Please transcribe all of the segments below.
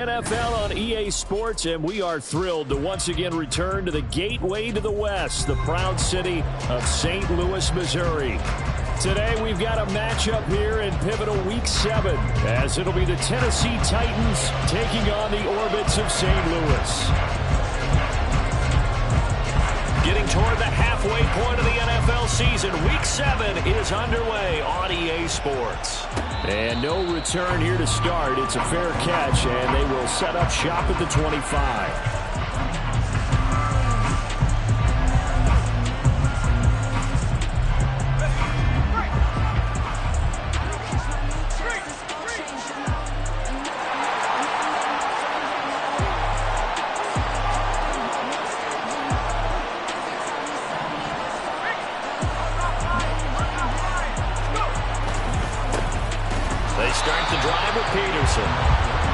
NFL on EA Sports, and we are thrilled to once again return to the gateway to the West, the proud city of St. Louis, Missouri. Today we've got a matchup here in pivotal Week 7, as it'll be the Tennessee Titans taking on the Orbits of St. Louis. Getting toward the halfway point of the NFL season, Week 7 is underway on EA Sports. And no return here to start. It's a fair catch, and they will set up shop at the 25. They start the drive with Peterson.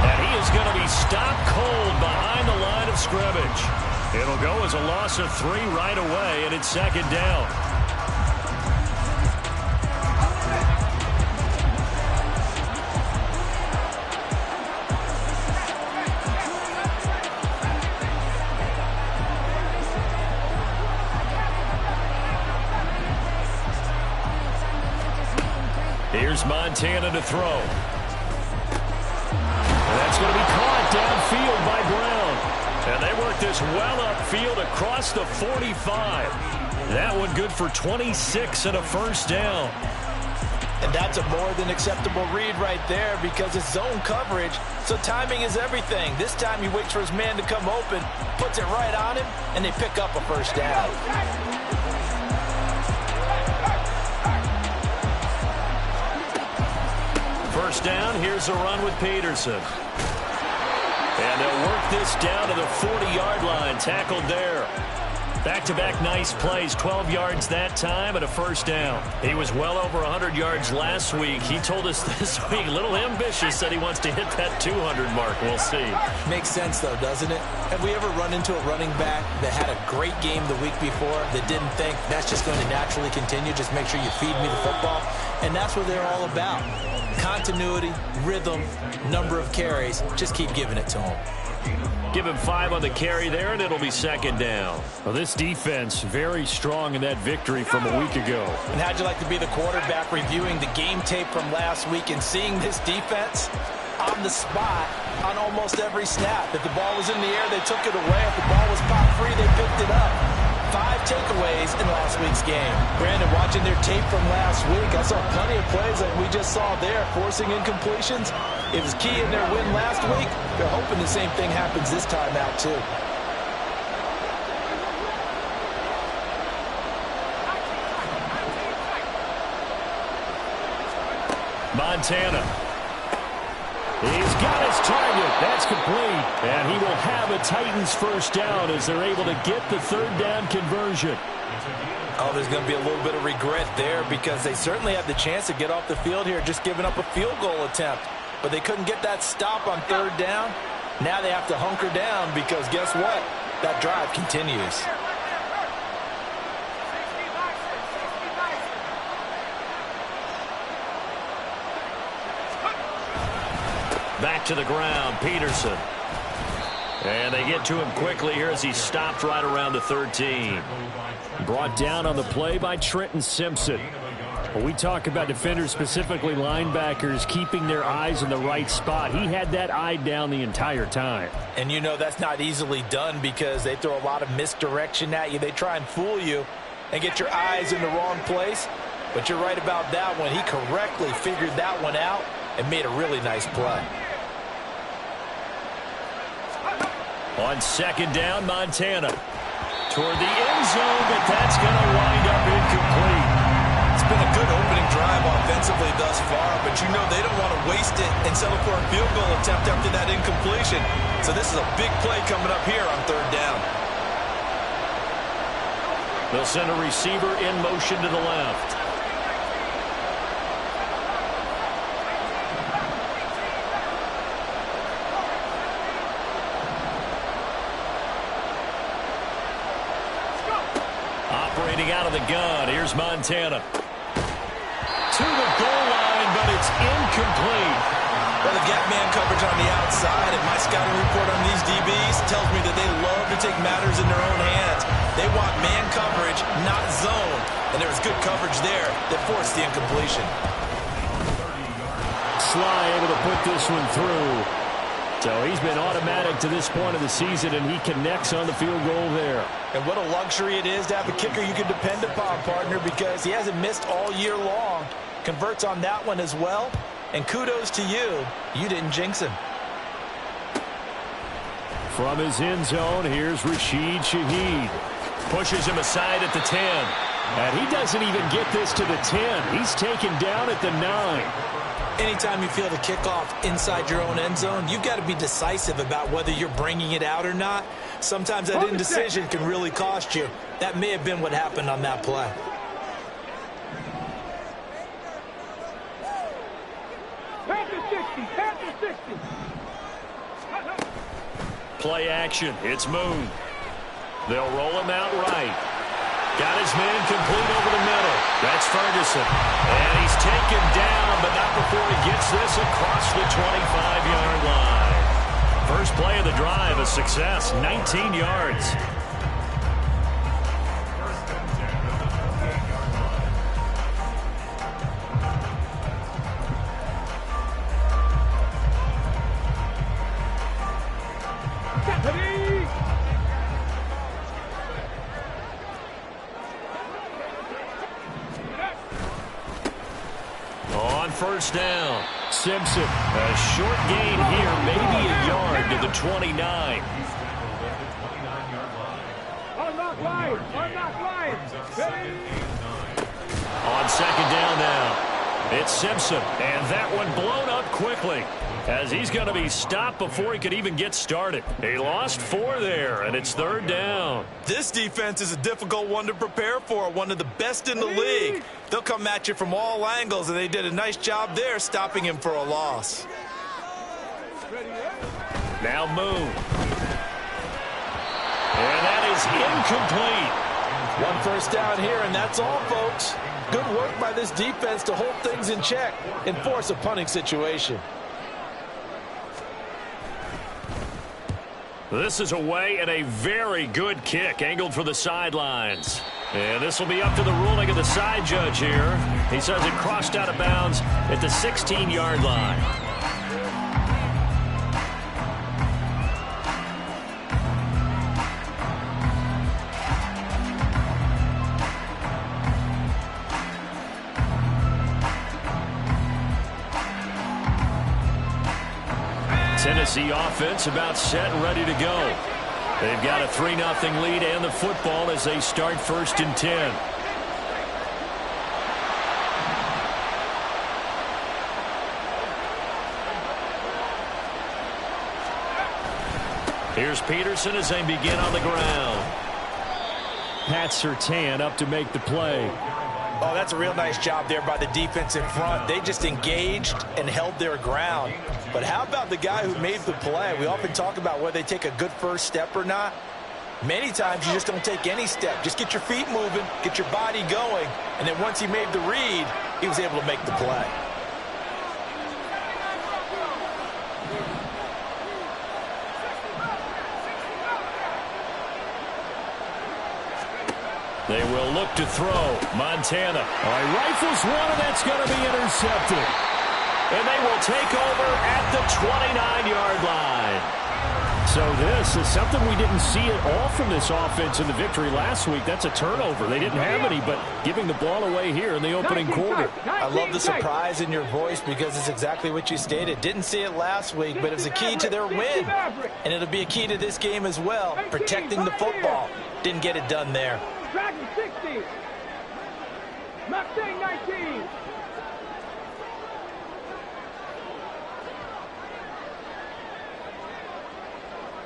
And he is going to be stopped cold behind the line of scrimmage. It'll go as a loss of 3 right away, and it's second down. Here's Montana to throw. And that's going to be caught downfield by Brown. And they work this well upfield across the 45. That one good for 26 and a first down. And that's a more than acceptable read right there because it's zone coverage, so timing is everything. This time he waits for his man to come open, puts it right on him, and they pick up a first down. First down, here's a run with Peterson. And they'll work this down to the 40-yard line, tackled there. Back-to-back nice plays, 12 yards that time and a first down. He was well over 100 yards last week. He told us this week, a little ambitious, said he wants to hit that 200 mark. We'll see. Makes sense, though, doesn't it? Have we ever run into a running back that had a great game the week before that didn't think that's just going to naturally continue? Just make sure you feed me the football. And that's what they're all about. Continuity, rhythm, number of carries. Just keep giving it to him. Give him 5 on the carry there, and it'll be second down. Well, this defense very strong in that victory from a week ago. And how'd you like to be the quarterback reviewing the game tape from last week and seeing this defense on the spot on almost every snap? If the ball was in the air, they took it away. If the ball was pop free, they picked it up. 5 takeaways in last week's game. Brandon, watching their tape from last week, I saw plenty of plays like we just saw there, forcing incompletions. It was key in their win last week. They're hoping the same thing happens this time out, too. Montana. He's got his target. That's complete. And he will have a Titans first down as they're able to get the third down conversion. Oh, there's going to be a little bit of regret there because they certainly had the chance to get off the field here, just giving up a field goal attempt. But they couldn't get that stop on third down. Now they have to hunker down because guess what? That drive continues. Back to the ground, Peterson. And they get to him quickly here as he stopped right around the 13. Brought down on the play by Trenton Simpson. When we talk about defenders, specifically linebackers, keeping their eyes in the right spot, he had that eye down the entire time. And you know that's not easily done because they throw a lot of misdirection at you. They try and fool you and get your eyes in the wrong place. But you're right about that one. He correctly figured that one out and made a really nice play. On second down, Montana. Toward the end zone, but that's going to wind up incomplete. It's been a good opening drive offensively thus far, but you know they don't want to waste it and settle for a field goal attempt after that incompletion. So this is a big play coming up here on third down. They'll send a receiver in motion to the left. Operating out of the gun, here's Montana. To the goal line, but it's incomplete. Well, they've got man coverage on the outside, and my scouting report on these DBs tells me that they love to take matters in their own hands. They want man coverage, not zone. And there was good coverage there that forced the incompletion. Sly able to put this one through. So he's been automatic to this point of the season, and he connects on the field goal there. And what a luxury it is to have a kicker you can depend upon, partner, because he hasn't missed all year long. Converts on that one as well. And kudos to you. You didn't jinx him. From his end zone, here's Rashid Shaheed. Pushes him aside at the 10. And he doesn't even get this to the 10. He's taken down at the 9. Anytime you feel the kickoff inside your own end zone, you've got to be decisive about whether you're bringing it out or not. Sometimes that indecision can really cost you. That may have been what happened on that play. Play action. It's Moon. They'll roll him out right. Got his man complete over the middle. That's Ferguson. And he's taken down, but not before he gets this across the 25-yard line. First play of the drive, a success, 19 yards. First down. Simpson, a short gain here, maybe a yard to the 29. On second down now, it's Simpson, and that one blown up quickly as he's going to be stopped before he could even get started. He lost 4 there, and it's third down. This defense is a difficult one to prepare for, one of the best in the league. They'll come at you from all angles, and they did a nice job there stopping him for a loss. Now Moon. And that is incomplete. 1 first down here, and that's all, folks. Good work by this defense to hold things in check and force a punting situation. This is away and a very good kick angled for the sidelines. And this will be up to the ruling of the side judge here. He says it crossed out of bounds at the 16-yard line. Tennessee offense about set and ready to go. They've got a 3-0 lead and the football as they start first and 10. Here's Peterson as they begin on the ground. Pat Surtain up to make the play. Oh, that's a real nice job there by the defense in front. They just engaged and held their ground. But how about the guy who made the play? We often talk about whether they take a good first step or not. Many times you just don't take any step. Just get your feet moving, get your body going, and then once he made the read, he was able to make the play. They will look to throw. Montana. All right, rifles one, and that's going to be intercepted. And they will take over at the 29-yard line. So this is something we didn't see at all from this offense in the victory last week. That's a turnover. They didn't have any, but giving the ball away here in the opening quarter. I love the surprise in your voice because it's exactly what you stated. Didn't see it last week, but it was a key to their win. And it'll be a key to this game as well, protecting the football. Didn't get it done there. Dragon 60. Mustang 19.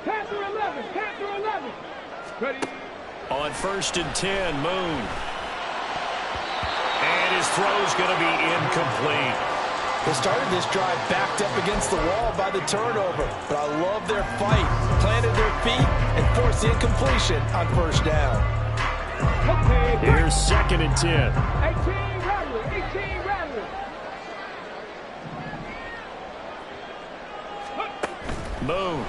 Panther 11. Panther 11. Ready. On first and 10, Moon. And his throw's going to be incomplete. They started this drive backed up against the wall by the turnover, but I love their fight. Planted their feet and forced the incompletion on first down. Here's second and 10. 18 Rattler. 18 Rattler. Boone.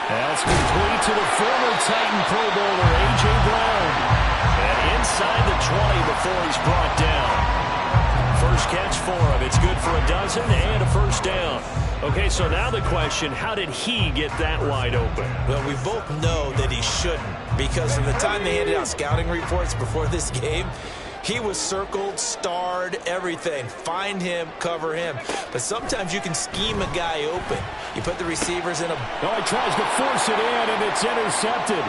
That's complete to the former Titan Pro Bowler, A.J. Brown. And inside the 20 before he's brought down. First catch for him. It's good for a dozen and a first down. Okay, so now the question, how did he get that wide open? Well, we both know that he shouldn't, because from the time they handed out scouting reports before this game, he was circled, starred, everything. Find him, cover him. But sometimes you can scheme a guy open. You put the receivers in a... Oh, he tries to force it in, and it's intercepted.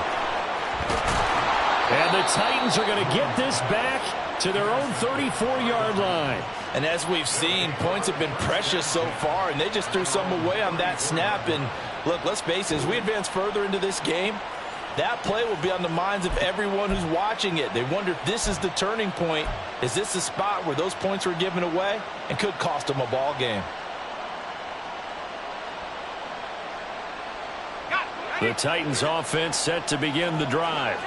And the Titans are going to get this back to their own 34-yard line. And as we've seen, points have been precious so far, and they just threw some away on that snap. And look, let's face it, as we advance further into this game, that play will be on the minds of everyone who's watching it. They wonder if this is the turning point. Is this the spot where those points were given away and could cost them a ball game? The Titans offense set to begin the drive.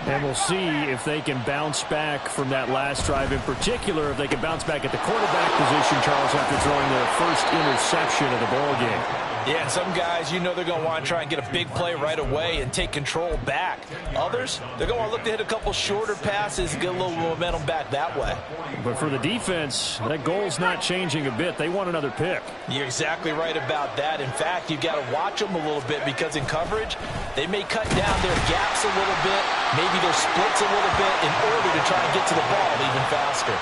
And we'll see if they can bounce back from that last drive. In particular, if they can bounce back at the quarterback position, Charles, after throwing their first interception of the ball game. Yeah, and some guys, you know they're going to want to try and get a big play right away and take control back. Others, they're going to want to look to hit a couple shorter passes and get a little momentum back that way. But for the defense, that goal's not changing a bit. They want another pick. You're exactly right about that. In fact, you've got to watch them a little bit, because in coverage, they may cut down their gaps a little bit, maybe their splits a little bit, in order to try and get to the ball even faster.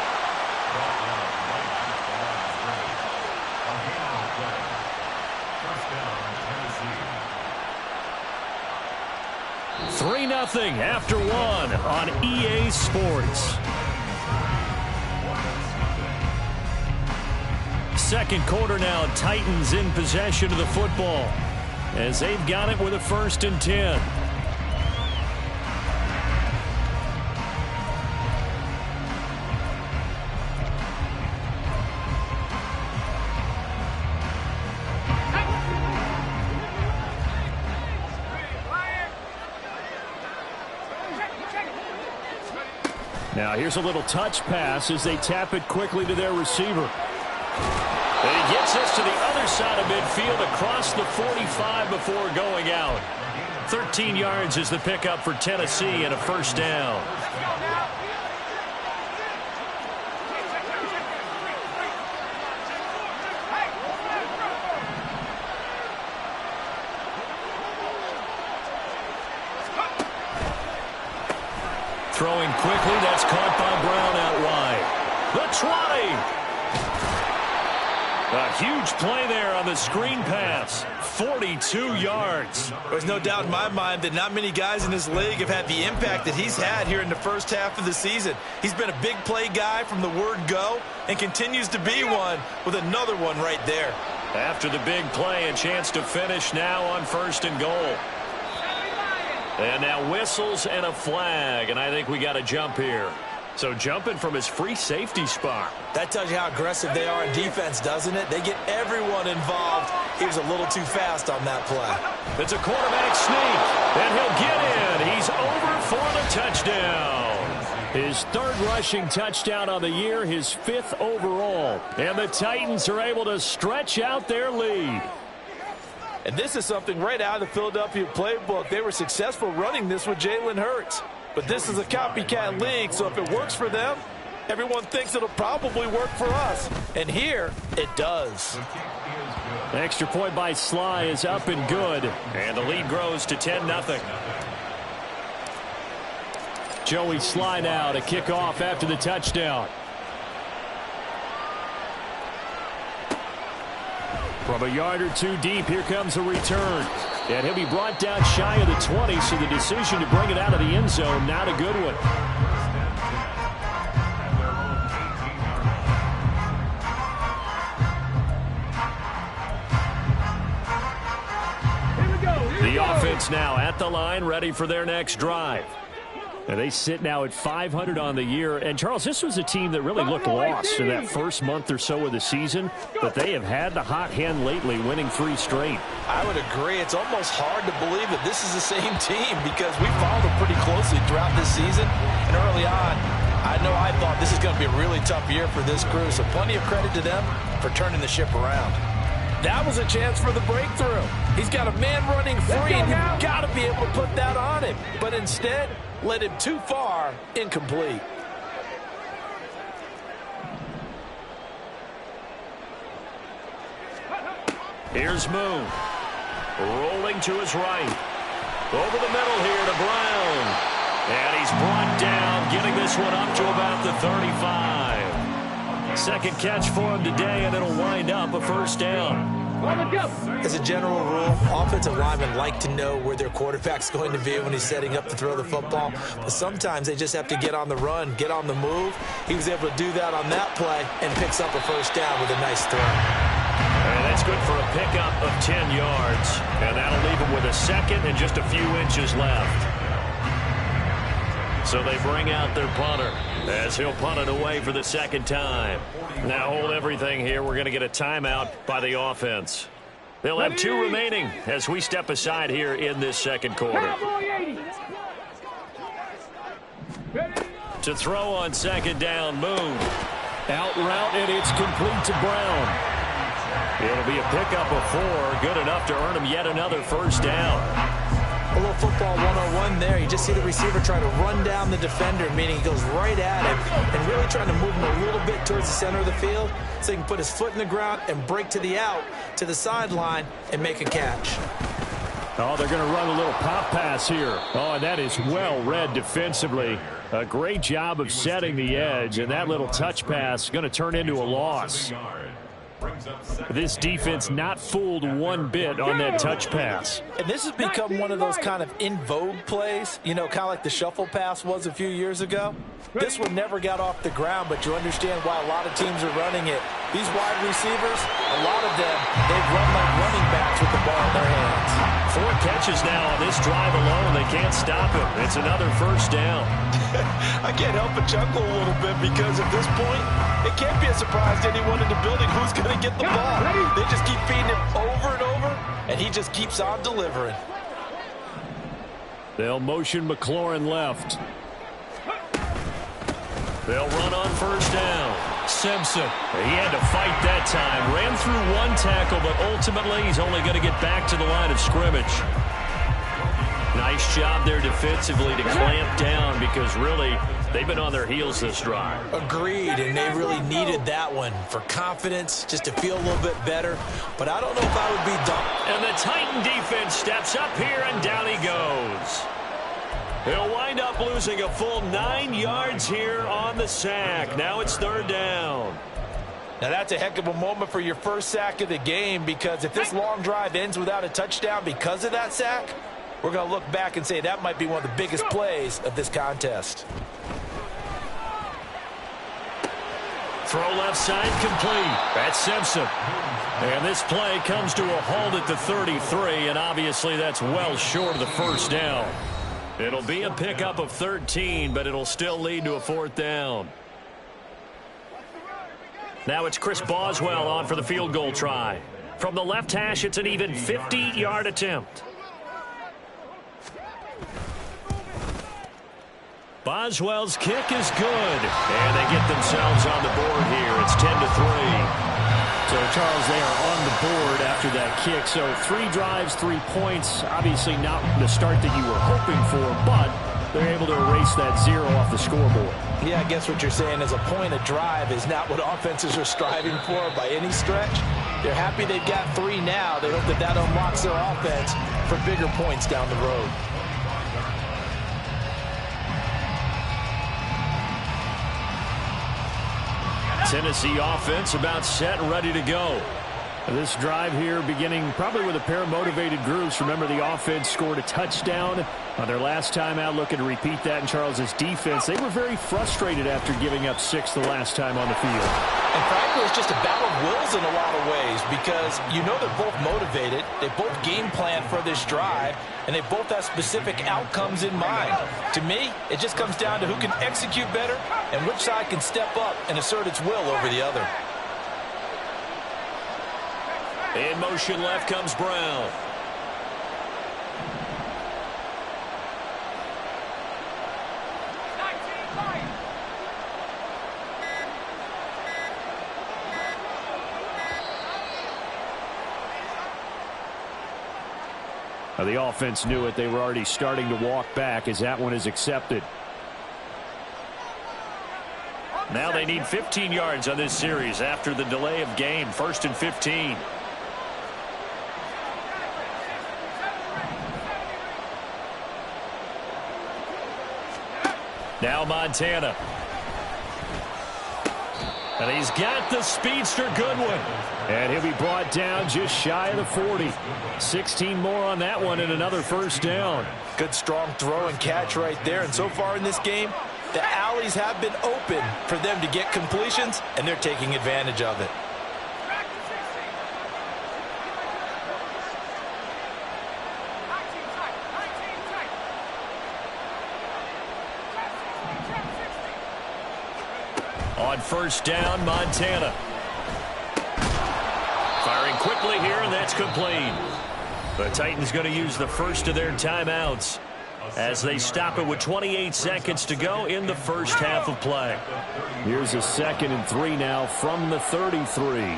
3-0 after one on EA Sports. Second quarter now, Titans in possession of the football as they've got it with a 1st and 10. Now here's a little touch pass as they tap it quickly to their receiver. And he gets us to the other side of midfield across the 45 before going out. 13 yards is the pickup for Tennessee and a first down. Throwing quickly, that's caught by Brown out wide. The 20. A huge play there on the screen pass. 42 yards. There's no doubt in my mind that not many guys in this league have had the impact that he's had here in the first half of the season. He's been a big play guy from the word go and continues to be one with another one right there. After the big play, a chance to finish now on 1st and goal. And now whistles and a flag, and I think we got a jump here. So jumping from his free safety spot. That tells you how aggressive they are in defense, doesn't it? They get everyone involved. He was a little too fast on that play. It's a quarterback sneak, and he'll get in. He's over for the touchdown. His 3rd rushing touchdown on the year, his 5th overall. And the Titans are able to stretch out their lead. And this is something right out of the Philadelphia playbook. They were successful running this with Jalen Hurts. But this is a copycat league, so if it works for them, everyone thinks it'll probably work for us. And here, it does. The extra point by Sly is up and good. And the lead grows to 10-0. Joey Sly now to kick off after the touchdown. From a yard or two deep, here comes a return. And he'll be brought down shy of the 20, so the decision to bring it out of the end zone, not a good one. The offense now at the line, ready for their next drive. And they sit now at 500 on the year. And, Charles, this was a team that really looked lost in that first month or so of the season. But they have had the hot hand lately, winning 3 straight. I would agree. It's almost hard to believe that this is the same team, because we followed them pretty closely throughout this season. And early on, I know I thought this is going to be a really tough year for this crew. So plenty of credit to them for turning the ship around. That was a chance for the breakthrough. He's got a man running free, and you've got to be able to put that on him. But instead, led him too far, incomplete. Here's Moon. Rolling to his right. Over the middle here to Brown. And he's brought down, getting this one up to about the 35. Second catch for him today, and it'll wind up a first down. As a general rule, offensive linemen like to know where their quarterback's going to be when he's setting up to throw the football. But sometimes they just have to get on the run, get on the move. He was able to do that on that play and picks up a first down with a nice throw. And that's good for a pickup of 10 yards. And that'll leave him with a second and just a few inches left. So they bring out their punter as he'll punt it away for the second time. Now hold everything here. We're going to get a timeout by the offense. They'll have 2 remaining as we step aside here in this second quarter. To throw on second down, Moon. Out route, and it's complete to Brown. It'll be a pickup of 4, good enough to earn him yet another first down. A little football 101 there. You just see the receiver try to run down the defender, meaning he goes right at him and really trying to move him a little bit towards the center of the field so he can put his foot in the ground and break to the out, to the sideline, and make a catch. Oh, they're going to run a little pop pass here. Oh, and that is well read defensively. A great job of setting the edge, and that little touch pass is going to turn into a loss. This defense not fooled one bit on that touch pass. And this has become one of those kind of in vogue plays, you know, kind of like the shuffle pass was a few years ago. This one never got off the ground, but you understand why a lot of teams are running it. These wide receivers, a lot of them, they've run like running backs with the ball in their hands. 4 catches now on this drive alone. They can't stop him. It's another first down. I can't help but chuckle a little bit because at this point, it can't be a surprise to anyone in the building who's going to get the ball. They just keep feeding him over and over, and he just keeps on delivering. They'll motion McLaurin left. They'll run on first down. Simpson, he had to fight that time. Ran through 1 tackle, but ultimately he's only going to get back to the line of scrimmage. Nice job there defensively to clamp down because really they've been on their heels this drive. Agreed, and they really needed that one for confidence, just to feel a little bit better. But I don't know if I would be done. And the Titan defense steps up here, and down he goes. He'll wind up losing a full 9 yards here on the sack. Now it's third down. Now that's a heck of a moment for your first sack of the game, because if this long drive ends without a touchdown because of that sack, we're going to look back and say that might be one of the biggest plays of this contest. Throw left side complete. That's Simpson. And this play comes to a halt at the 33, and obviously that's well short of the first down. It'll be a pickup of 13, but it'll still lead to a fourth down. Now it's Chris Boswell on for the field goal try. From the left hash, it's an even 50-yard attempt. Boswell's kick is good, and they get themselves on the board here. It's 10-3. So, Charles, they are on the board after that kick. So 3 drives, 3 points. Obviously not the start that you were hoping for, but they're able to erase that 0 off the scoreboard. Yeah, I guess what you're saying is a point a drive is not what offenses are striving for by any stretch. They're happy they've got 3 now. They hope that that unlocks their offense for bigger points down the road. Tennessee offense about set and ready to go. This drive here beginning probably with a pair of motivated groups. Remember, the offense scored a touchdown on their last time out, looking to repeat that in Charles's defense. They were very frustrated after giving up 6 the last time on the field. And frankly, it's just a battle of wills in a lot of ways, because you know they're both motivated. They both game plan for this drive, and they both have specific outcomes in mind. To me, it just comes down to who can execute better and which side can step up and assert its will over the other. In motion left comes Brown. Now, the offense knew it. They were already starting to walk back as that one is accepted. Now they need 15 yards on this series after the delay of game. 1st and 15. Now Montana. And he's got the speedster Goodwin. And he'll be brought down just shy of the 40. 16 more on that one and another first down. Good strong throw and catch right there. And so far in this game, the alleys have been open for them to get completions, and they're taking advantage of it. On first down, Montana. Firing quickly here, and that's complete. The Titans going to use the first of their timeouts as they stop it with 28 seconds to go in the first half of play. Here's a 2nd and 3 now from the 33.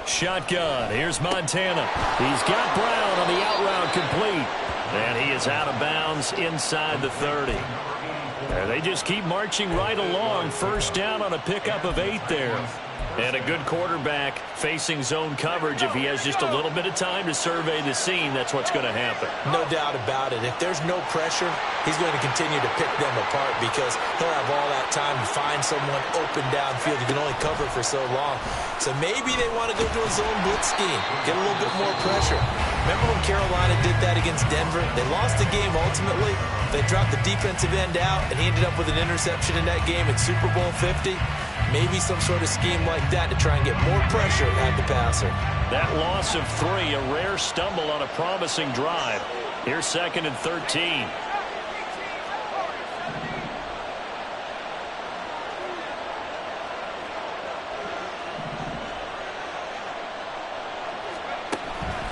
Shotgun. Here's Montana. He's got Brown on the out route complete. And he is out of bounds inside the 30. And they just keep marching right along. First down on a pickup of 8 there. And a good quarterback facing zone coverage. If he has just a little bit of time to survey the scene, that's what's going to happen. No doubt about it. If there's no pressure, he's going to continue to pick them apart because he'll have all that time to find someone open downfield. He can only cover for so long. So maybe they want to go to a zone blitz scheme, get a little bit more pressure. Remember when Carolina did that against Denver? They lost the game ultimately. They dropped the defensive end out, and he ended up with an interception in that game in Super Bowl 50. Maybe some sort of scheme like that to try and get more pressure at the passer. That loss of 3, a rare stumble on a promising drive. Here's 2nd and 13.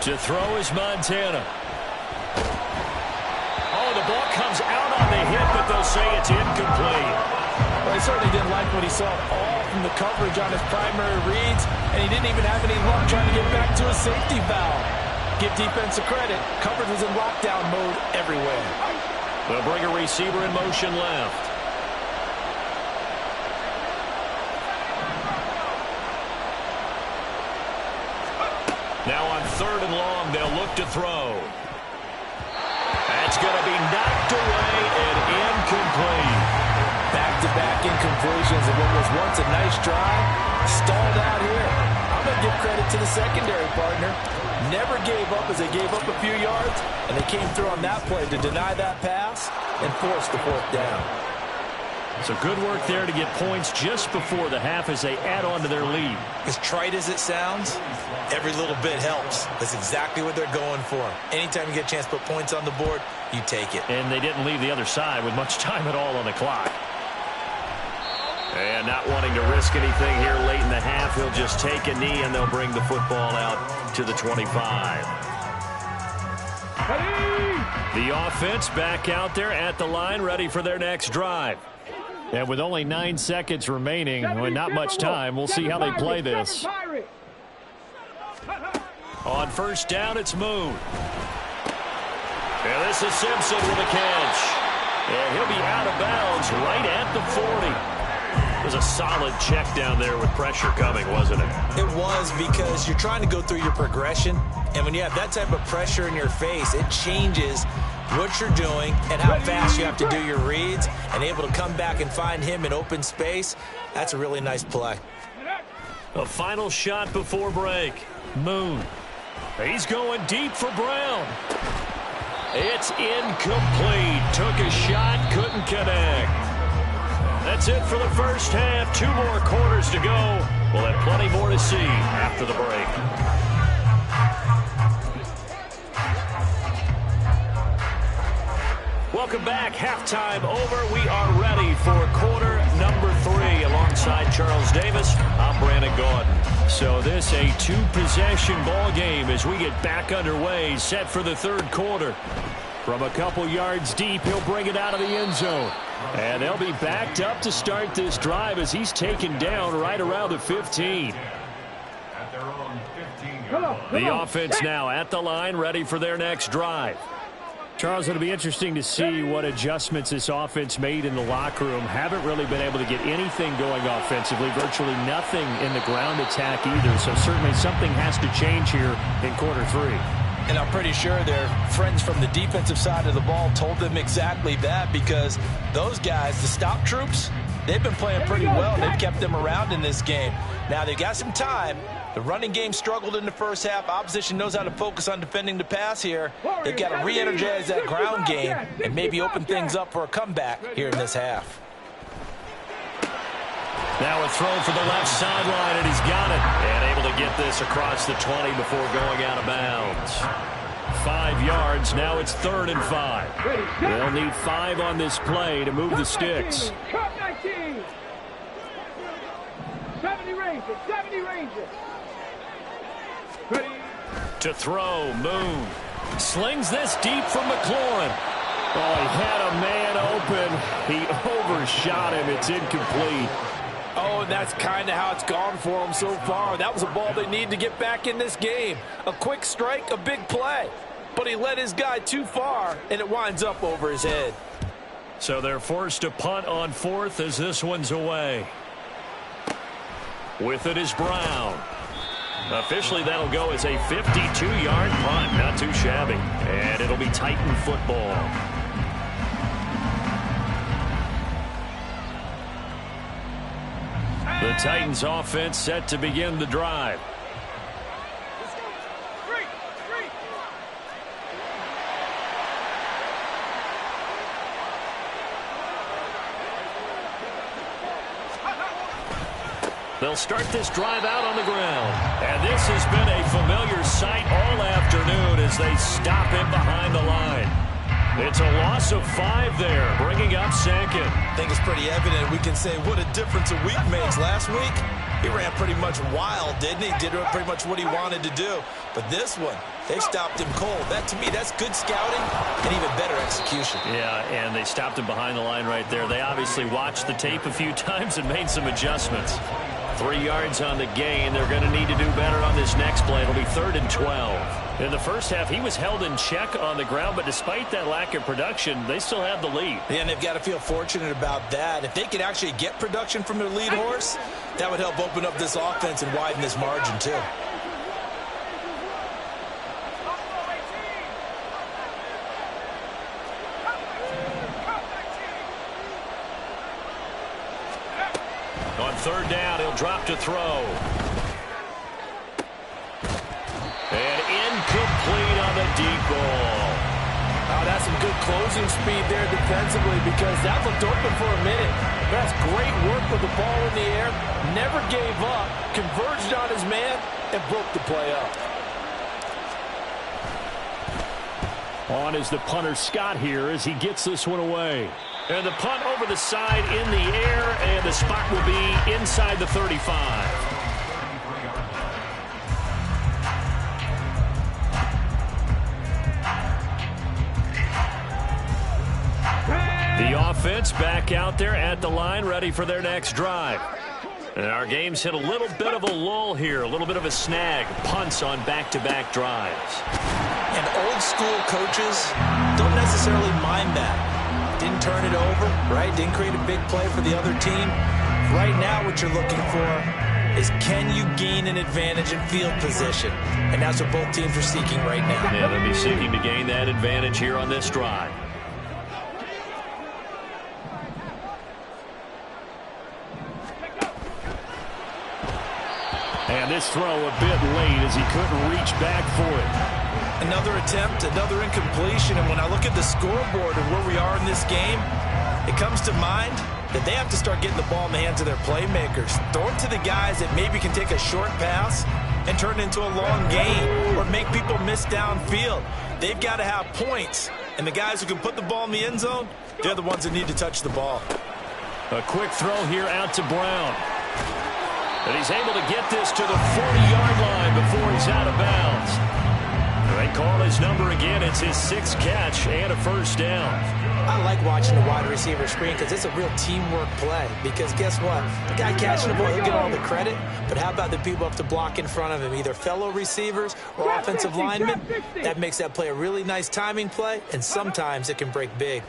To throw is Montana. Oh, the ball comes out on the hit, but they'll say it's incomplete. Well, he certainly didn't like what he saw at all from the coverage on his primary reads, and he didn't even have any luck trying to get back to his safety valve. Give defense a credit. Coverage was in lockdown mode everywhere. They'll bring a receiver in motion left. Now on 3rd and long, they'll look to throw. That's going to be knocked away and incomplete. Back-to-back incompletions of what was once a nice drive. Stalled out here. I'm going to give credit to the secondary partner. Never gave up as they gave up a few yards, and they came through on that play to deny that pass and force the 4th down. So good work there to get points just before the half as they add on to their lead. As trite as it sounds, every little bit helps. That's exactly what they're going for. Anytime you get a chance to put points on the board, you take it. And they didn't leave the other side with much time at all on the clock. And not wanting to risk anything here late in the half, he'll just take a knee and they'll bring the football out to the 25. The offense back out there at the line, ready for their next drive. And with only 9 seconds remaining, and not much time, we'll see how they play this. On first down, it's Moon. And this is Simpson with a catch. And he'll be out of bounds right at the 40. It was a solid check down there with pressure coming, wasn't it? It was, because you're trying to go through your progression, and when you have that type of pressure in your face, it changes what you're doing and how fast you have to do your reads, and able to come back and find him in open space. That's a really nice play. A final shot before break. Moon. He's going deep for Brown. It's incomplete. Took a shot, couldn't connect. That's it for the first half. 2 more quarters to go. We'll have plenty more to see after the break. Welcome back. Halftime over. We are ready for quarter number 3. Alongside Charles Davis, I'm Brandon Gaudin. So this a 2-possession ball game as we get back underway, set for the 3rd quarter. From a couple yards deep, he'll bring it out of the end zone. And they'll be backed up to start this drive as he's taken down right around the 15. The offense now at the line, ready for their next drive. Charles, it'll be interesting to see what adjustments this offense made in the locker room. Haven't really been able to get anything going offensively, virtually nothing in the ground attack either. So certainly something has to change here in quarter three. And I'm pretty sure their friends from the defensive side of the ball told them exactly that, because those guys, the stop troops, they've been playing pretty well. They've kept them around in this game. Now they've got some time. The running game struggled in the first half. Opposition knows how to focus on defending the pass here. They've got to re-energize that ground game and maybe open things up for a comeback here in this half. Now a throw for the left sideline, and he's got it. And able to get this across the 20 before going out of bounds. 5 yards. Now it's 3rd and 5. They'll need 5 on this play to move the sticks. 70 Rangers, 70 Rangers. Ready. To throw, Moon. Slings this deep from McLaurin. Oh, he had a man open. He overshot him. It's incomplete. Oh, and that's kind of how it's gone for them so far. That was a ball they need to get back in this game. A quick strike, a big play. But he led his guy too far, and it winds up over his head. So they're forced to punt on 4th as this one's away. With it is Brown. Officially, that'll go as a 52-yard punt. Not too shabby. And it'll be Titan football. The Titans offense set to begin the drive. They'll start this drive out on the ground. And this has been a familiar sight all afternoon as they stop him behind the line. It's a loss of 5 there, bringing up 2nd. I think it's pretty evident. We can say what a difference a week makes. Last week, he ran pretty much wild, didn't he? Did pretty much what he wanted to do. But this one, they stopped him cold. That, to me, that's good scouting and even better execution. Yeah, and they stopped him behind the line right there. They obviously watched the tape a few times and made some adjustments. 3 yards on the gain. They're going to need to do better on this next play. It'll be 3rd and 12. In the first half, he was held in check on the ground, but despite that lack of production, they still have the lead. Yeah, and they've got to feel fortunate about that. If they could actually get production from their lead horse, that would help open up this offense and widen this margin, too. On 3rd down, he'll drop to throw. And incomplete on the deep ball. Oh, that's some good closing speed there defensively, because that looked open for a minute. That's great work with the ball in the air. Never gave up, converged on his man, and broke the play up. On is the punter Scott here as he gets this one away. And the punt over the side in the air, and the spot will be inside the 35. The offense back out there at the line, ready for their next drive. And our game's hit a little bit of a lull here, a little bit of a snag. Punts on back-to-back drives. And old school coaches don't necessarily mind that. Didn't turn it over, right? Didn't create a big play for the other team. Right now what you're looking for is, can you gain an advantage in field position? And that's what both teams are seeking right now. Yeah, they'll be seeking to gain that advantage here on this drive. And this throw a bit late as he couldn't reach back for it. Another attempt, another incompletion, and when I look at the scoreboard and where we are in this game, it comes to mind that they have to start getting the ball in the hands of their playmakers. Throw it to the guys that maybe can take a short pass and turn it into a long gain or make people miss downfield. They've got to have points, and the guys who can put the ball in the end zone, they're the ones that need to touch the ball. A quick throw here out to Brown. And he's able to get this to the 40-yard line before he's out of bounds. They They call his number again. It's his 6th catch and a first down. I like watching the wide receiver screen because it's a real teamwork play. Because guess what? The guy catching the ball, he'll get all the credit. But how about the people up to block in front of him, either fellow receivers or offensive linemen? That makes that play a really nice timing play, and sometimes it can break big.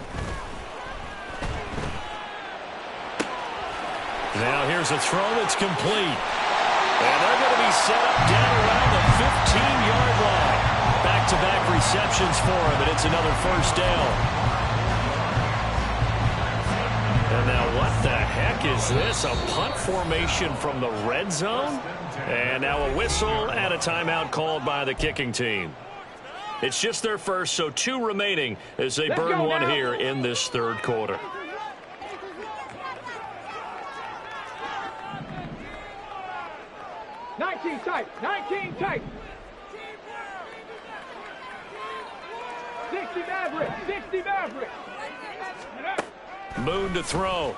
Now here's a throw that's complete. And they're going to be set up down around the 15-yard line. Back-to-back receptions for him, and it's another first down. And now what the heck is this? A punt formation from the red zone? And now a whistle and a timeout called by the kicking team. It's just their first, so 2 remaining as they burn one here in this third quarter. Tight, 19 tight. 60 Maverick, 60 Maverick. Moon to throw.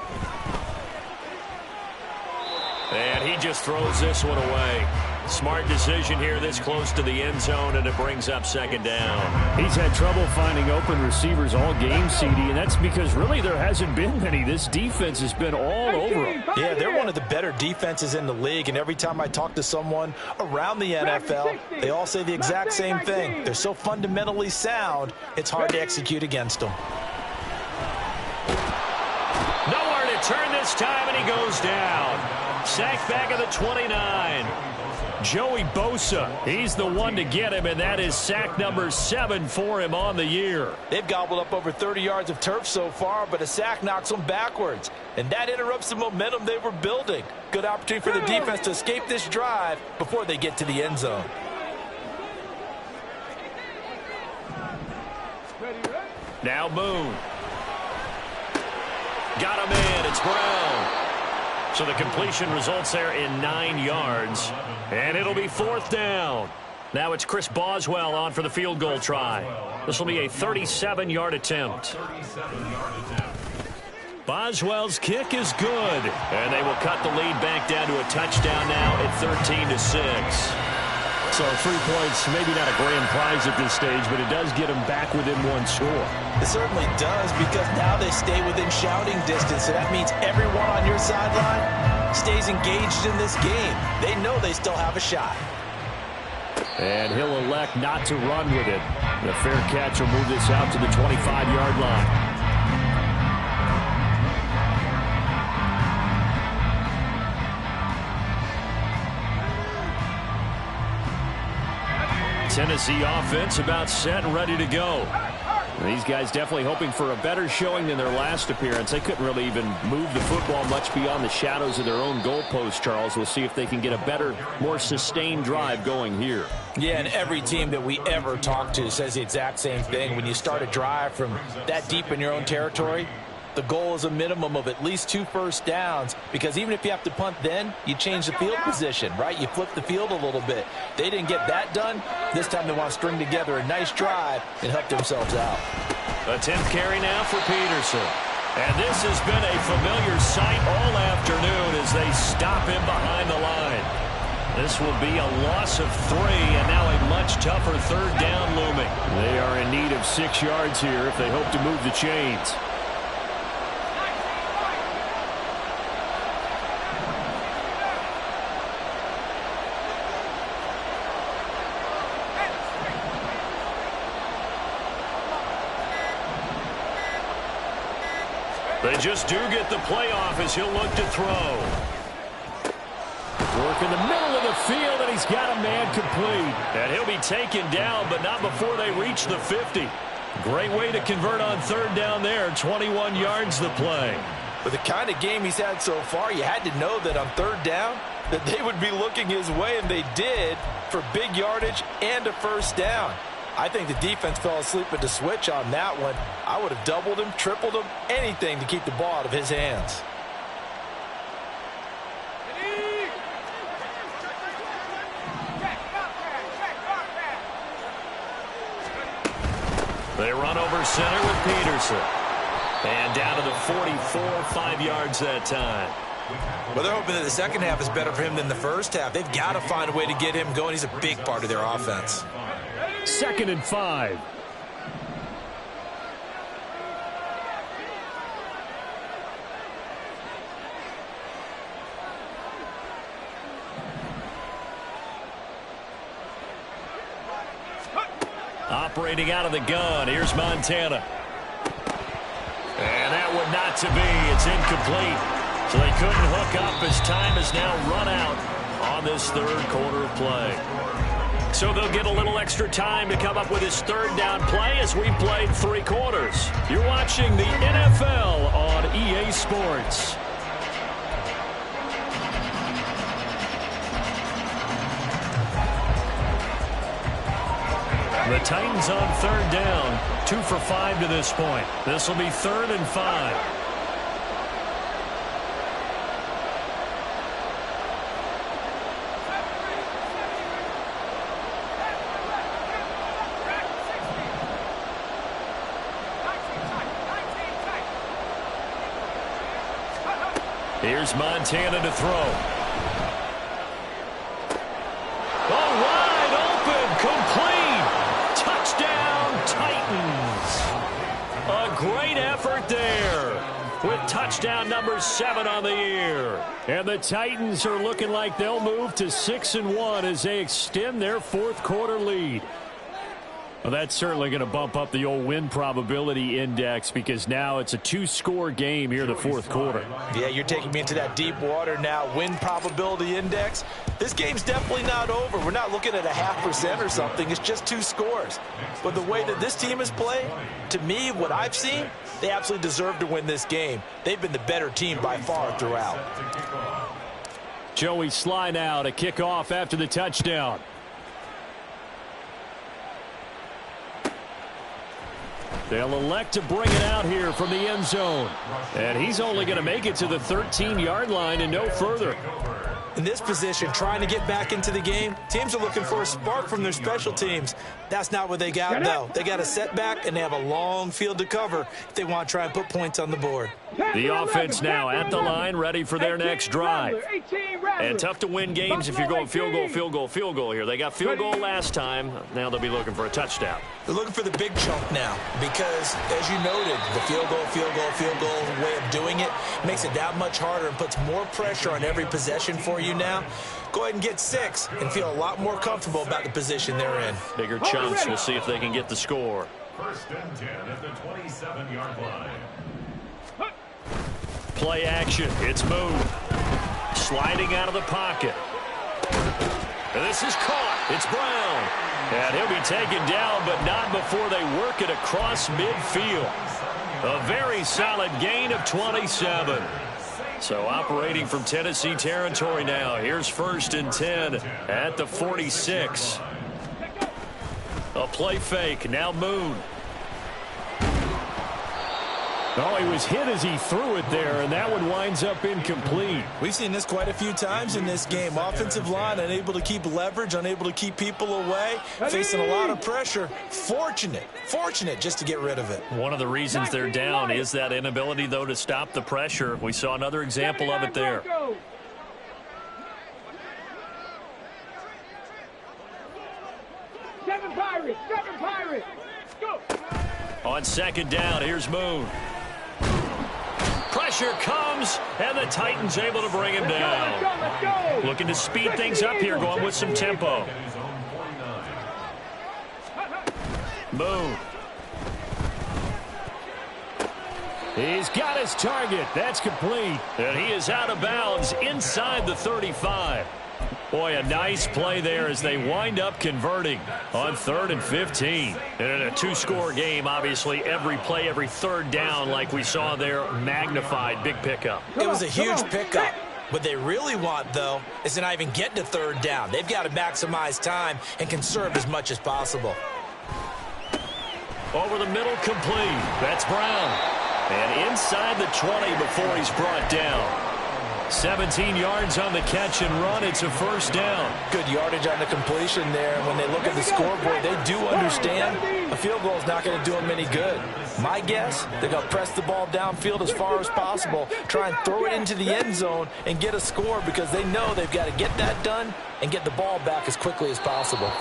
And he just throws this one away. Smart decision here this close to the end zone, and it brings up second down. He's had trouble finding open receivers all game, CD, and that's because really there hasn't been many. This defense has been all over him. Yeah, they're one of the better defenses in the league, and every time I talk to someone around the NFL, they all say the exact same thing. They're so fundamentally sound, it's hard to execute against them. Nowhere to turn this time, and he goes down. Sacked back at the 29. Joey Bosa, he's the one to get him, and that is sack number 7 for him on the year. They've gobbled up over 30 yards of turf so far, but a sack knocks them backwards, and that interrupts the momentum they were building. Good opportunity for the defense to escape this drive before they get to the end zone. Now Moon. Got him in. It's Brown. So the completion results there in 9 yards. And it'll be 4th down. Now it's Chris Boswell on for the field goal try. This will be a 37-yard attempt. Boswell's kick is good. And they will cut the lead back down to a touchdown now at 13-6. So 3 points, maybe not a grand prize at this stage, but it does get them back within 1 score. It certainly does, because now they stay within shouting distance, so that means everyone on your sideline stays engaged in this game. They know they still have a shot. And he'll elect not to run with it. The fair catch will move this out to the 25-yard line. Tennessee offense about set and ready to go. These guys definitely hoping for a better showing than their last appearance. They couldn't really even move the football much beyond the shadows of their own goalpost, Charles. We'll see if they can get a better, more sustained drive going here. Yeah, and every team that we ever talk to says the exact same thing. When you start a drive from that deep in your own territory, the goal is a minimum of at least 2 first downs, because even if you have to punt then, you change the field position, right? You flip the field a little bit. They didn't get that done. This time they want to string together a nice drive and help themselves out. A 10th carry now for Peterson. And this has been a familiar sight all afternoon as they stop him behind the line. This will be a loss of 3, and now a much tougher 3rd down looming. They are in need of 6 yards here if they hope to move the chains. They just do get the playoff as he'll look to throw. Work in the middle of the field, and he's got a man complete. And he'll be taken down, but not before they reach the 50. Great way to convert on 3rd down there. 21 yards the play. With the kind of game he's had so far, you had to know that on 3rd down that they would be looking his way, and they did, for big yardage and a first down. I think the defense fell asleep at the switch on that one. I would have doubled him, tripled him, anything to keep the ball out of his hands. They run over center with Peterson. And down to the 44, 5 yards that time. Well, they're hoping that the second half is better for him than the first half. They've got to find a way to get him going. He's a big part of their offense. 2nd and 5. Operating out of the gun. Here's Montana. And that one not to be. It's incomplete. So they couldn't hook up as time has now run out on this third quarter of play. So they'll get a little extra time to come up with his third down play as we played 3 quarters. You're watching the NFL on EA Sports. The Titans on 3rd down, 2 for 5 to this point. This will be 3rd and 5. Here's Montana to throw. Oh, wide open, complete. Touchdown, Titans. A great effort there with touchdown number 7 on the year. And the Titans are looking like they'll move to 6-1 as they extend their 4th quarter lead. Well, that's certainly going to bump up the old win probability index because now it's a 2-score game here in the 4th quarter. Yeah, you're taking me into that deep water now. Win probability index. This game's definitely not over. We're not looking at a 0.5% or something. It's just 2 scores. But the way that this team has played, to me, what I've seen, they absolutely deserve to win this game. They've been the better team by far throughout. Joey Sly now to kick off after the touchdown. They'll elect to bring it out here from the end zone. And he's only going to make it to the 13-yard line and no further. In this position, trying to get back into the game, teams are looking for a spark from their special teams. That's not what they got, though. They got a setback, and they have a long field to cover if they want to try and put points on the board. The offense now at the line, ready for their next drive. And tough to win games if you're going field goal, field goal, field goal here. They got field goal last time. Now they'll be looking for a touchdown. They're looking for the big chunk now because, as you noted, the field goal way of doing it makes it that much harder and puts more pressure on every possession for you now. Go ahead and get 6 and feel a lot more comfortable about the position they're in. Bigger chunks. We'll see if they can get the score. 1st and 10 at the 27-yard line. Play action. It's moved. Sliding out of the pocket. And this is caught. It's Brown. And he'll be taken down, but not before they work it across midfield. A very solid gain of 27. So operating from Tennessee territory now. Here's 1st and 10 at the 46. A play fake. Now Moon. Oh, he was hit as he threw it there, and that one winds up incomplete. We've seen this quite a few times in this game. Offensive line unable to keep leverage, unable to keep people away, facing a lot of pressure. Fortunate just to get rid of it. One of the reasons they're down is that inability, though, to stop the pressure. We saw another example of it there. Seven Pirates, go! On 2nd down, here's Moon. Pressure comes, and the Titans able to bring him down. Let's go! Looking to speed things up here, going with some tempo. Moon. He's got his target. That's complete. And he is out of bounds inside the 35. Boy, a nice play there as they wind up converting on 3rd and 15. And in a 2-score game, obviously, every play, every 3rd down, like we saw there, magnified. Big pickup. It was a huge pickup. What they really want, though, is to not even get to 3rd down. They've got to maximize time and conserve as much as possible. Over the middle, complete. That's Brown. And inside the 20 before he's brought down. 17 yards on the catch and run. It's a 1st down. Good yardage on the completion there. When they look at the scoreboard, they do understand a field goal is not going to do them any good. My guess, they're going to press the ball downfield as far as possible, try and throw it into the end zone and get a score because they know they've got to get that done and get the ball back as quickly as possible.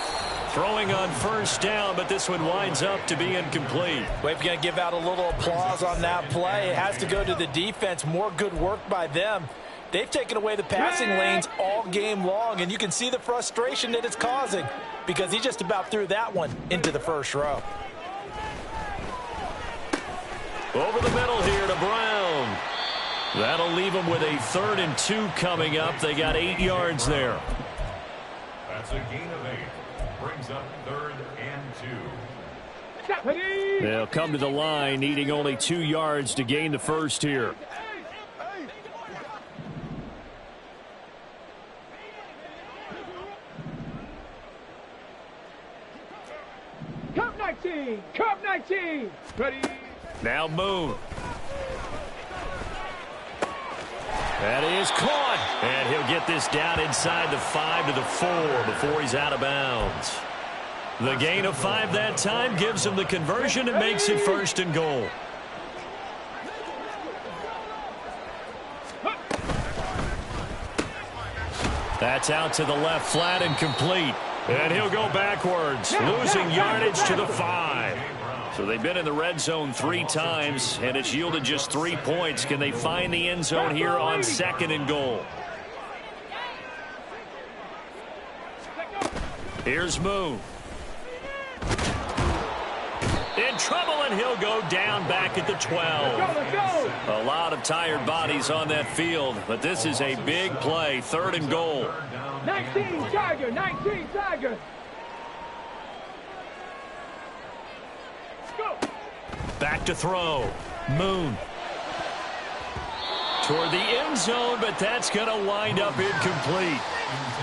Throwing on first down, but this one winds up to be incomplete. Well, if you're going to give out a little applause on that play, it has to go to the defense. More good work by them. They've taken away the passing lanes all game long, and you can see the frustration that it's causing because he just about threw that one into the first row. Over the middle here to Brown. That'll leave them with a 3rd and 2 coming up. They got 8 yards there. That's a gain of 8. Brings up 3rd and 2. They'll come to the line, needing only 2 yards to gain the first here. Cup 19! Cup 19! Ready? Now Moon. That is caught. And he'll get this down inside the 5 to the 4 before he's out of bounds. The gain of 5 that time gives him the conversion and makes it 1st and goal. That's out to the left, flat and complete. And he'll go backwards, losing yardage to the 5. So they've been in the red zone 3 times, and it's yielded just 3 points. Can they find the end zone here on 2nd and goal? Here's Moon. In trouble, and he'll go down back at the 12. A lot of tired bodies on that field, but this is a big play. 3rd and goal. 19 Tiger! 19 Tiger! Go! Back to throw. Moon. Toward the end zone, but that's going to wind up incomplete.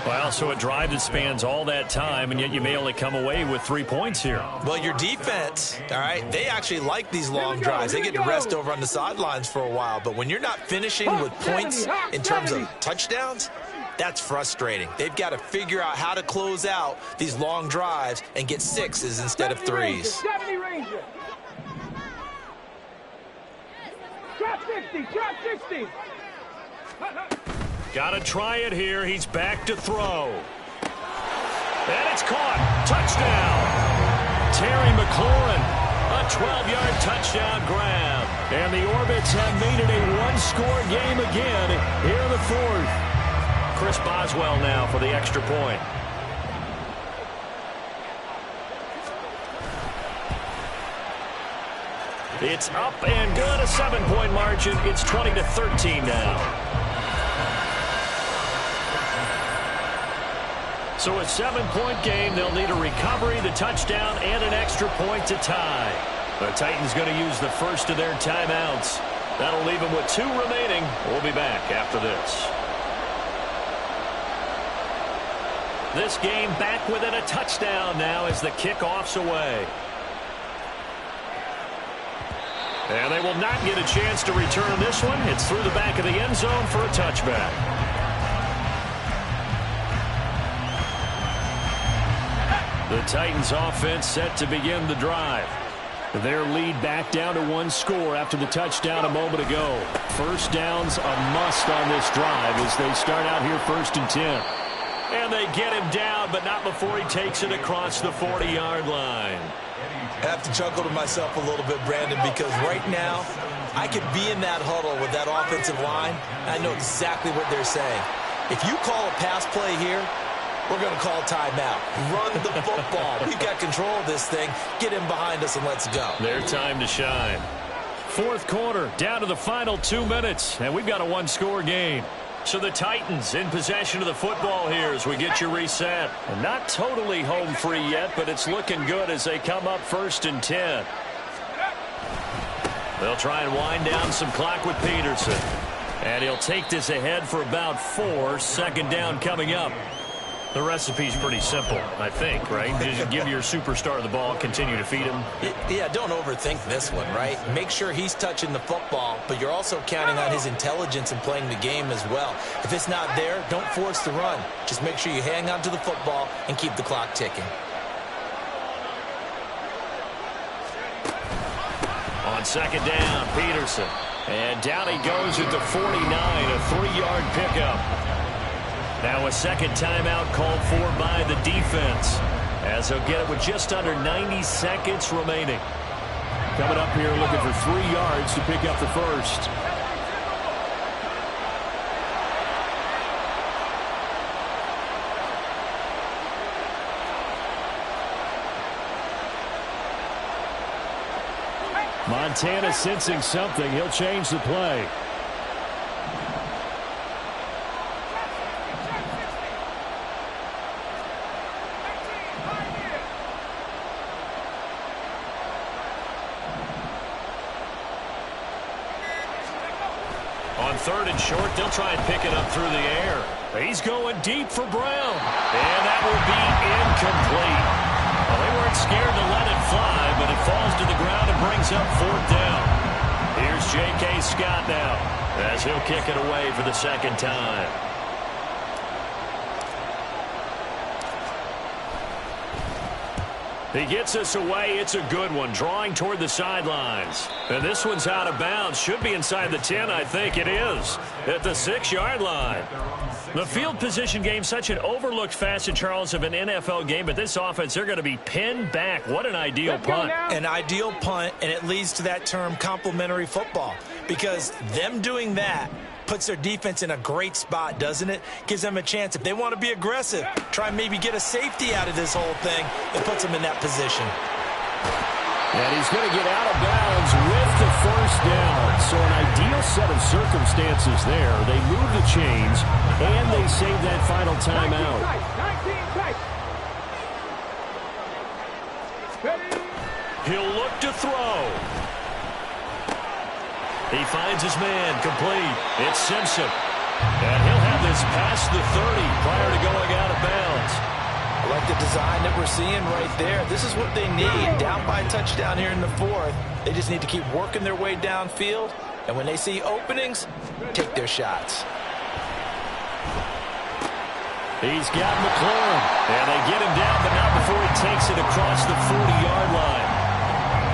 Well, so a drive that spans all that time, and yet you may only come away with 3 points here. Well, your defense, all right, they actually like these long drives. They get to rest over on the sidelines for a while. But when you're not finishing with points in terms of touchdowns, that's frustrating. They've got to figure out how to close out these long drives and get 6s instead of 3s. 70 Ranger! Drop 60! Drop 60! Got to try it here. He's back to throw. And it's caught. Touchdown. Terry McLaurin. A 12-yard touchdown grab. And the Orbits have made it a one-score game again here in the 4th. Chris Boswell now for the extra point. It's up and good. A 7-point margin. It's 20-13 now. So a 7-point game. They'll need a recovery, the touchdown, and an extra point to tie. The Titans going to use the first of their timeouts. That'll leave them with 2 remaining. We'll be back after this. This game back within a touchdown now as the kickoff's away. And they will not get a chance to return this one. It's through the back of the end zone for a touchback. The Titans offense set to begin the drive. Their lead back down to 1 score after the touchdown a moment ago. First down's a must on this drive as they start out here 1st and 10. And they get him down, but not before he takes it across the 40-yard line. I have to chuckle to myself a little bit, Brandon, because right now I could be in that huddle with that offensive line. I know exactly what they're saying. If you call a pass play here, we're going to call timeout. Run the football. We've got control of this thing. Get him behind us and let's go. Their time to shine. 4th quarter, down to the final 2 minutes, and we've got a 1-score game. So the Titans in possession of the football here as we get you reset. Not totally home free yet, but it's looking good as they come up 1st and 10. They'll try and wind down some clock with Peterson. And he'll take this ahead for about 4. 2nd down coming up. The recipe's pretty simple, I think, right? Just give your superstar the ball, continue to feed him. Yeah, don't overthink this one, right? Make sure he's touching the football, but you're also counting on his intelligence in playing the game as well. If it's not there, don't force the run. Just make sure you hang on to the football and keep the clock ticking. On 2nd down, Peterson. And down he goes at the 49, a 3-yard pickup. Now a second timeout called for by the defense as he'll get it with just under 90 seconds remaining. Coming up here looking for 3 yards to pick up the first. Montana sensing something. He'll change the play. On 3rd and short, they'll try and pick it up through the air. He's going deep for Brown. And that will be incomplete. Well, they weren't scared to let it fly, but it falls to the ground and brings up 4th down. Here's J.K. Scott now, as he'll kick it away for the 2nd time. He gets us away. It's a good one, drawing toward the sidelines. And this one's out of bounds. Should be inside the 10, I think it is, at the 6-yard line. The field position game, such an overlooked facet, Charles, of an NFL game, but this offense, they're going to be pinned back. What an ideal punt. An ideal punt, and it leads to that term complementary football, because them doing that puts their defense in a great spot, doesn't it? Gives them a chance. If they want to be aggressive, try and maybe get a safety out of this whole thing, it puts them in that position. And he's going to get out of bounds with the 1st down. So an ideal set of circumstances there. They move the chains, and they save that final timeout. 19 He'll look to throw. He finds his man, complete. It's Simpson. And he'll have this past the 30 prior to going out of bounds. I like the design that we're seeing right there. This is what they need. Down by a touchdown here in the 4th. They just need to keep working their way downfield. And when they see openings, take their shots. He's got McLaurin. And they get him down, but not before he takes it across the 40-yard line.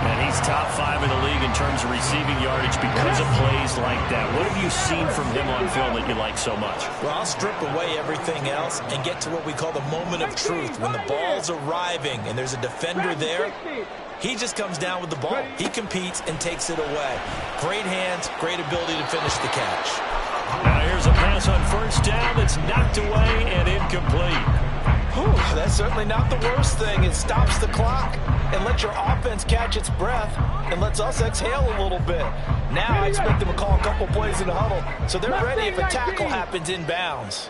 And he's top 5 in the league in terms of receiving yardage because of plays like that. What have you seen from him on film that you like so much? Well, I'll strip away everything else and get to what we call the moment of truth. When the ball's arriving and there's a defender there, he just comes down with the ball. He competes and takes it away. Great hands, great ability to finish the catch. Now here's a pass on 1st down that's knocked away and incomplete. Whew, that's certainly not the worst thing. It stops the clock and lets your offense catch its breath and lets us exhale a little bit. Now I expect them to call a couple plays in the huddle so they're ready if a tackle happens inbounds.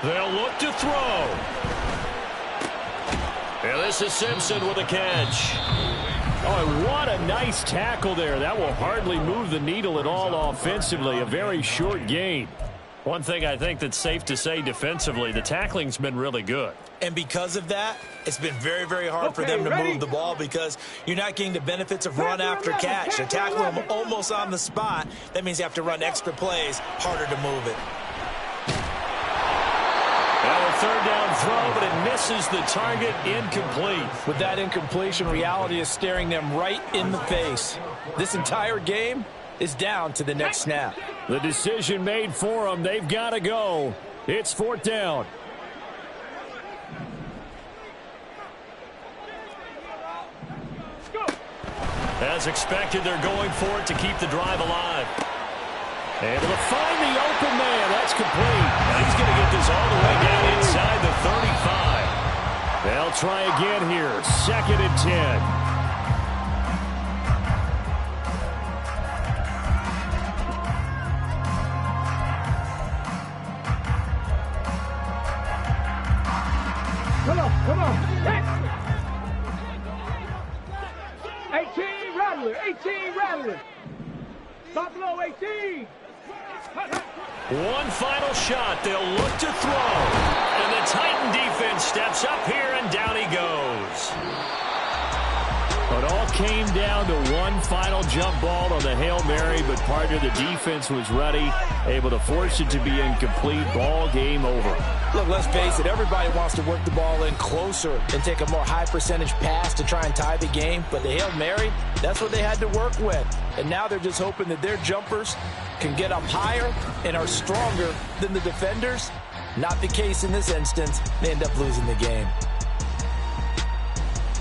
They'll look to throw. And this is Simpson with a catch. Oh, and what a nice tackle there. That will hardly move the needle at all offensively. A very short gain. One thing I think that's safe to say defensively, the tackling's been really good. And because of that, it's been very, very hard for them to move the ball because you're not getting the benefits of run after catch. They're tackling them almost on the spot. That means you have to run extra plays, harder to move it. Now a 3rd down throw, but it misses the target, incomplete. With that incompletion, reality is staring them right in the face. This entire game is down to the next snap. The decision made for them. They've got to go. It's 4th down. As expected, they're going for it to keep the drive alive. Able to find the open man. That's complete. And he's going to get this all the way down inside the 35. They'll try again here. 2nd and 10. Come on. 18 Rattler. Buffalo 18. One final shot. They'll look to throw. And the Titan defense steps up here, and down he goes. It all came down to one final jump ball on the Hail Mary, but partner, the defense was ready, able to force it to be incomplete. Ball game over. Look, let's face it, everybody wants to work the ball in closer and take a more high percentage pass to try and tie the game, but the Hail Mary, that's what they had to work with. And now they're just hoping that their jumpers can get up higher and are stronger than the defenders Not the case in this instance. They end up losing the game.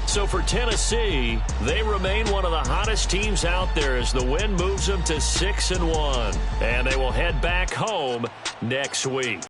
So for Tennessee, they remain one of the hottest teams out there as the win moves them to 6-1. And they will head back home next week.